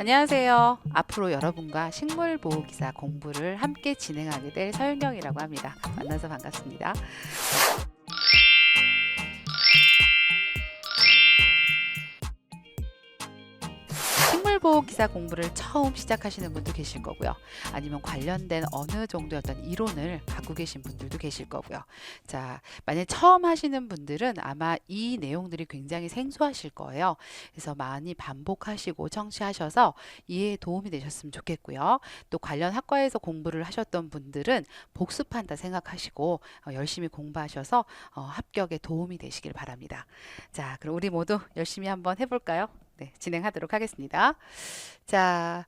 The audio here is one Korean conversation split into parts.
안녕하세요. 앞으로 여러분과 식물보호기사 공부를 함께 진행하게 될 서윤경이라고 합니다. 만나서 반갑습니다. 식물보호기사 공부를 처음 시작하시는 분도 계실 거고요. 아니면 관련된 어느 정도의 어떤 이론을 갖고 계신 분들도 계실 거고요. 자, 만약 처음 하시는 분들은 아마 이 내용들이 굉장히 생소하실 거예요. 그래서 많이 반복하시고 청취하셔서 이해에 도움이 되셨으면 좋겠고요. 또 관련 학과에서 공부를 하셨던 분들은 복습한다 생각하시고 열심히 공부하셔서 합격에 도움이 되시길 바랍니다. 자, 그럼 우리 모두 열심히 한번 해볼까요? 네, 진행하도록 하겠습니다. 자,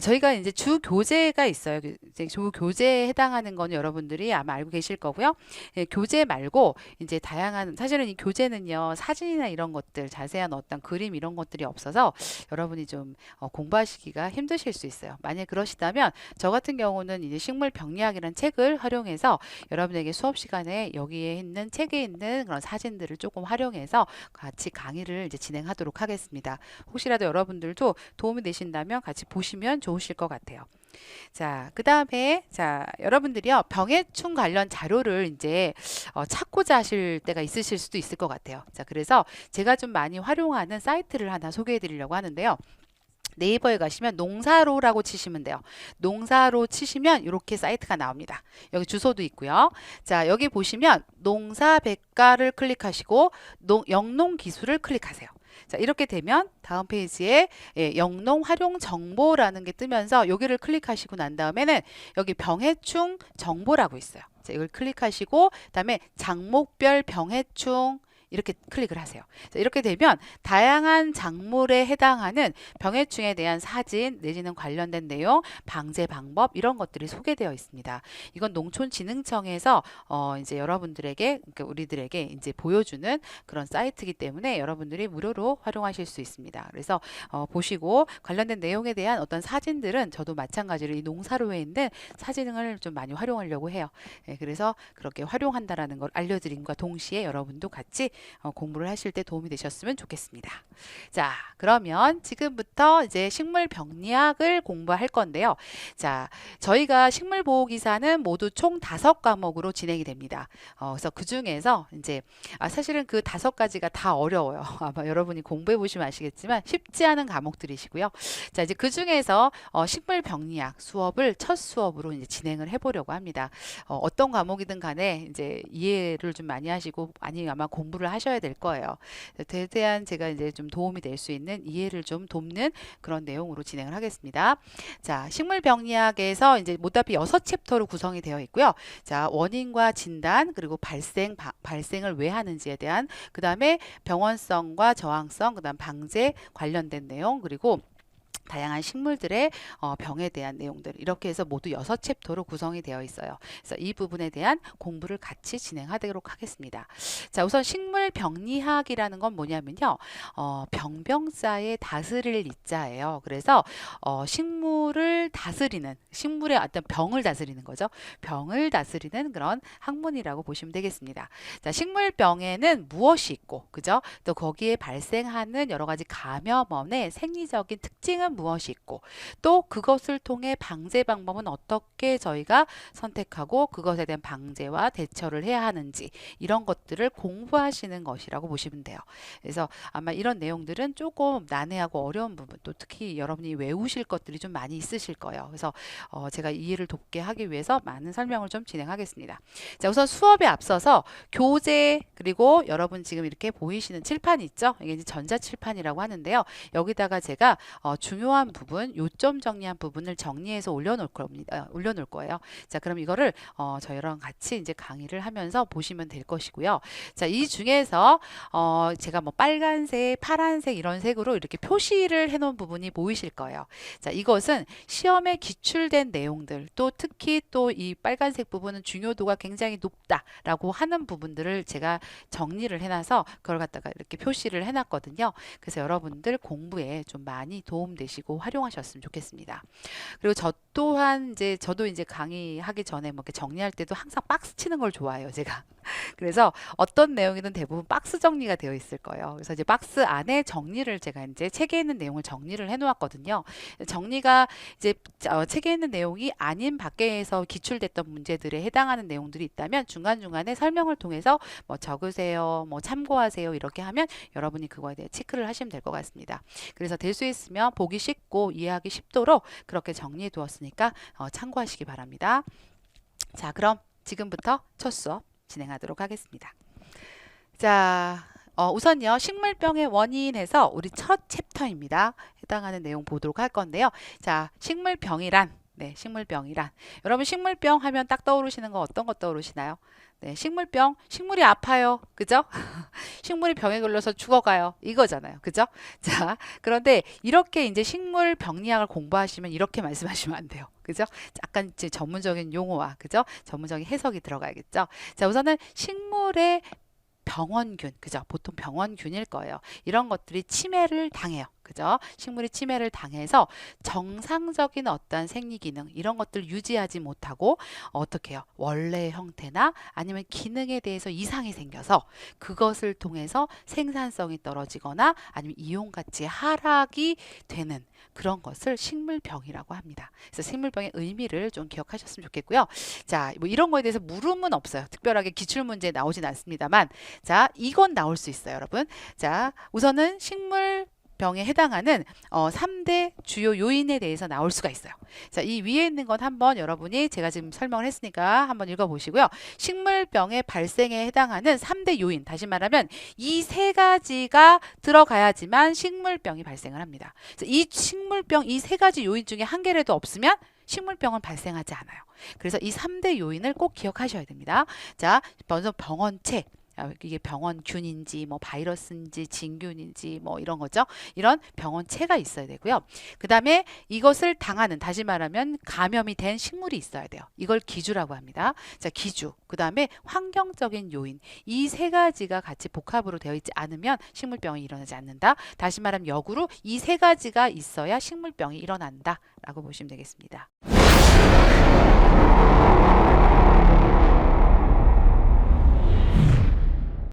저희가 이제 주 교재가 있어요. 이제 주 교재에 해당하는 건 여러분들이 아마 알고 계실 거고요. 예, 교재 말고 이제 다양한 사실은 이 교재는요 사진이나 이런 것들 자세한 어떤 그림 이런 것들이 없어서 여러분이 좀 공부하시기가 힘드실 수 있어요. 만약 그러시다면 저 같은 경우는 이제 식물 병리학이라는 책을 활용해서 여러분에게 수업 시간에 여기에 있는 책에 있는 그런 사진들을 조금 활용해서 같이 강의를 이제 진행하도록 하겠습니다. 혹시라도 여러분들도 도움이 되신다면 같이 보시면 좋으실 것 같아요. 자, 그 다음에, 자, 여러분들이요, 병해충 관련 자료를 이제 찾고자 하실 때가 있으실 수도 있을 것 같아요. 자, 그래서 제가 좀 많이 활용하는 사이트를 하나 소개해 드리려고 하는데요. 네이버에 가시면 농사로라고 치시면 돼요. 농사로 치시면 이렇게 사이트가 나옵니다. 여기 주소도 있고요. 자, 여기 보시면 농사백과를 클릭하시고 영농기술을 클릭하세요. 자, 이렇게 되면 다음 페이지에 영농 활용 정보라는 게 뜨면서 여기를 클릭하시고 난 다음에는 여기 병해충 정보라고 있어요. 자, 이걸 클릭하시고 그다음에 작목별 병해충 이렇게 클릭을 하세요. 자, 이렇게 되면 다양한 작물에 해당하는 병해충에 대한 사진 내지는 관련된 내용, 방제 방법 이런 것들이 소개되어 있습니다. 이건 농촌진흥청에서 이제 여러분들에게 그러니까 우리들에게 이제 보여주는 그런 사이트이기 때문에 여러분들이 무료로 활용하실 수 있습니다. 그래서 보시고 관련된 내용에 대한 어떤 사진들은 저도 마찬가지로 이 농사로에 있는 사진을 좀 많이 활용하려고 해요. 그래서 그렇게 활용한다라는 걸 알려드림과 동시에 여러분도 같이 공부를 하실 때 도움이 되셨으면 좋겠습니다. 자, 그러면 지금부터 이제 식물 병리학을 공부할 건데요. 자, 저희가 식물보호기사는 모두 총 5과목으로 진행이 됩니다. 그래서 그 중에서 이제 사실은 그 5가지가 다 어려워요. 아마 여러분이 공부해 보시면 아시겠지만 쉽지 않은 과목들이시고요. 자, 이제 그 중에서 식물 병리학 수업을 첫 수업으로 이제 진행을 해보려고 합니다. 어떤 과목이든 간에 이제 이해를 좀 많이 하시고 아니 아마 공부를 하셔야 될 거예요. 대대한 제가 이제 좀 도움이 될 수 있는 이해를 좀 돕는 그런 내용으로 진행을 하겠습니다. 자, 식물병리학에서 이제 모다피 6챕터로 구성이 되어 있고요. 자, 원인과 진단 그리고 발생을 왜 하는지에 대한 그 다음에 병원성과 저항성, 그 다음 방제 관련된 내용 그리고 다양한 식물들의 병에 대한 내용들 이렇게 해서 모두 6챕터로 구성이 되어 있어요. 그래서 이 부분에 대한 공부를 같이 진행하도록 하겠습니다. 자, 우선 식물 병리학이라는 건 뭐냐면요. 병병자의 다스릴 이자예요. 그래서 식물을 다스리는 식물의 어떤 병을 다스리는 거죠. 병을 다스리는 그런 학문이라고 보시면 되겠습니다. 자, 식물병에는 무엇이 있고 그죠? 또 거기에 발생하는 여러 가지 감염원의 생리적인 특징은 무엇이 있고 또 그것을 통해 방제 방법은 어떻게 저희가 선택하고 그것에 대한 방제와 대처를 해야 하는지 이런 것들을 공부하시는 것이라고 보시면 돼요. 그래서 아마 이런 내용들은 조금 난해하고 어려운 부분 또 특히 여러분이 외우실 것들이 좀 많이 있으실 거예요. 그래서 제가 이해를 돕게 하기 위해서 많은 설명을 좀 진행하겠습니다. 자, 우선 수업에 앞서서 교재 그리고 여러분 지금 이렇게 보이시는 칠판 있죠? 이게 이제 전자칠판이라고 하는데요. 여기다가 제가 중요한 부분, 요점 정리한 부분을 정리해서 올려놓을 겁니다. 올려놓을 거예요. 자, 그럼 이거를 저희랑 같이 이제 강의를 하면서 보시면 될 것이고요. 자, 이 중에서 제가 뭐 빨간색, 파란색 이런 색으로 이렇게 표시를 해놓은 부분이 보이실 거예요. 자, 이것은 시험에 기출된 내용들, 또 특히 또 이 빨간색 부분은 중요도가 굉장히 높다라고 하는 부분들을 제가 정리를 해놔서 그걸 갖다가 이렇게 표시를 해놨거든요. 그래서 여러분들 공부에 좀 많이 도움되시고 활용하셨으면 좋겠습니다. 그리고 저 또한 이제 저도 이제 강의하기 전에 뭐 이렇게 정리할 때도 항상 박스 치는 걸 좋아해요, 제가. 그래서 어떤 내용이든 대부분 박스 정리가 되어 있을 거예요. 그래서 이제 박스 안에 정리를 제가 이제 책에 있는 내용을 정리를 해 놓았거든요. 정리가 이제 책에 있는 내용이 아닌 밖에서 기출됐던 문제들에 해당하는 내용들이 있다면 중간중간에 설명을 통해서 뭐 적으세요, 뭐 참고하세요 이렇게 하면 여러분이 그거에 대해 체크를 하시면 될 것 같습니다. 그래서 될 수 있으면 보기 쉽고 이해하기 쉽도록 그렇게 정리해 두었으니까 참고하시기 바랍니다. 자, 그럼 지금부터 첫 수업 진행하도록 하겠습니다. 자, 우선요, 식물병의 원인에서 우리 첫 챕터입니다. 해당하는 내용 보도록 할 건데요. 자, 식물병이란, 네, 식물병이란. 여러분, 식물병 하면 딱 떠오르시는 거 어떤 거 떠오르시나요? 네, 식물병, 식물이 아파요. 그죠? 식물이 병에 걸려서 죽어가요. 이거잖아요. 그죠? 자, 그런데 이렇게 이제 식물 병리학을 공부하시면 이렇게 말씀하시면 안 돼요. 그죠? 약간 이제 전문적인 용어와, 그죠? 전문적인 해석이 들어가야겠죠? 자, 우선은 식물의 병원균, 그죠? 보통 병원균일 거예요. 이런 것들이 침해를 당해요. 그죠? 식물이 침해를 당해서 정상적인 어떤 생리기능 이런 것들을 유지하지 못하고 어떻게 해요? 원래의 형태나 아니면 기능에 대해서 이상이 생겨서 그것을 통해서 생산성이 떨어지거나 아니면 이용 가치 하락이 되는 그런 것을 식물병이라고 합니다. 그래서 식물병의 의미를 좀 기억하셨으면 좋겠고요. 자, 뭐 이런 거에 대해서 물음은 없어요. 특별하게 기출문제에 나오진 않습니다만 자, 이건 나올 수 있어요, 여러분. 자, 우선은 식물병에 해당하는 3대 주요 요인에 대해서 나올 수가 있어요. 자, 이 위에 있는 건 한번 여러분이 제가 지금 설명을 했으니까 한번 읽어보시고요. 식물병의 발생에 해당하는 3대 요인, 다시 말하면 이 세 가지가 들어가야지만 식물병이 발생을 합니다. 이 식물병 이 세 가지 요인 중에 한 개라도 없으면 식물병은 발생하지 않아요. 그래서 이 3대 요인을 꼭 기억하셔야 됩니다. 자, 먼저 병원체. 이게 병원균인지 뭐 바이러스인지 진균인지 뭐 이런 거죠. 이런 병원체가 있어야 되고요. 그 다음에 이것을 당하는, 다시 말하면 감염이 된 식물이 있어야 돼요. 이걸 기주라고 합니다. 자, 기주. 그 다음에 환경적인 요인. 이 세 가지가 같이 복합으로 되어 있지 않으면 식물병이 일어나지 않는다. 다시 말하면 역으로 이 세 가지가 있어야 식물병이 일어난다 라고 보시면 되겠습니다.